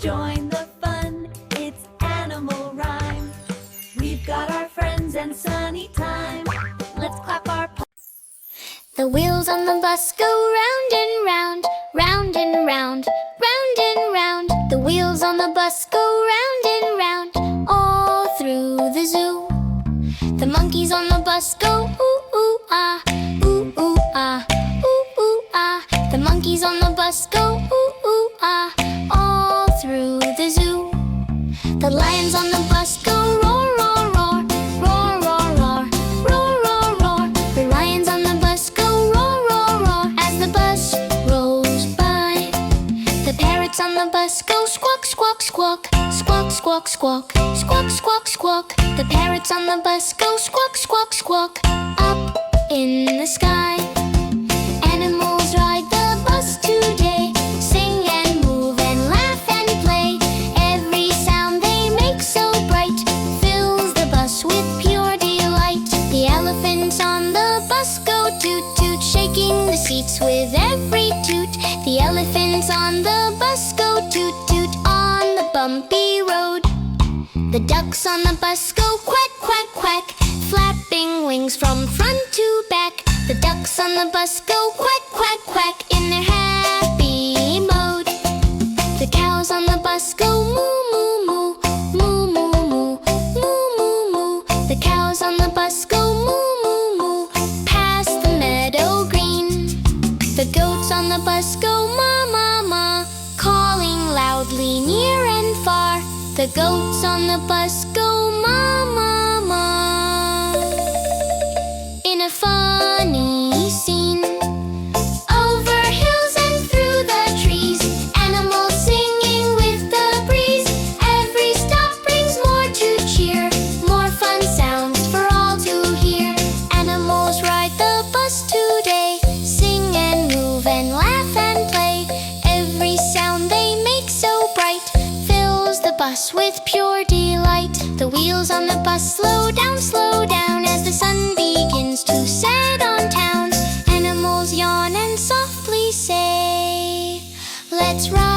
join the fun, it's Animal Rhyme. We've got our friends and sunny time. Let's clap our paws. The wheels on the bus go round and round, round and round, round and round. The wheels on the bus go round and round, all through the zoo. The monkeys on the bus go ooh ooh ah, ooh ooh ah, ooh ooh ah. The monkeys on the bus go ooh ooh ah, all through the zoo. The lions on the bus go roar roar roar, roar roar roar, roar roar roar. The lions on the bus go roar roar roar as the bus rolls by. The parrots on the bus go squawk squawk squawk, squawk squawk squawk, squawk squawk squawk. The parrots on the bus go squawk squawk squawk up in the sky. Animals ride the bus today, sing and move and laugh and play. Every sound they make so bright fills the bus with pure delight. The elephants on the bus go toot toot, shaking the seats with every toot. The elephants on the bus go toot toot on the bumpy road. The ducks on the bus go quack quack quack, flapping wings from front to back. The ducks on the bus go quack quack quack in their happy mode. The cows on the bus go moo moo moo, moo moo moo, moo moo moo. The cows on the bus go moo moo moo past the meadow green. The goats on the bus go ma ma ma, calling loudly near and far. The goats on the bus go ma ma ma in a funny scene. Over hills and through the trees, animals singing with the breeze. Every stop brings more to cheer, more fun sounds for all to hear. Animals ride the bus today, sing and move and laugh and play. Every sound they make so bright fills the bus with pure delight. The wheels on the bus slow down as the sun begins to set on town. Animals yawn and softly say, let's ride.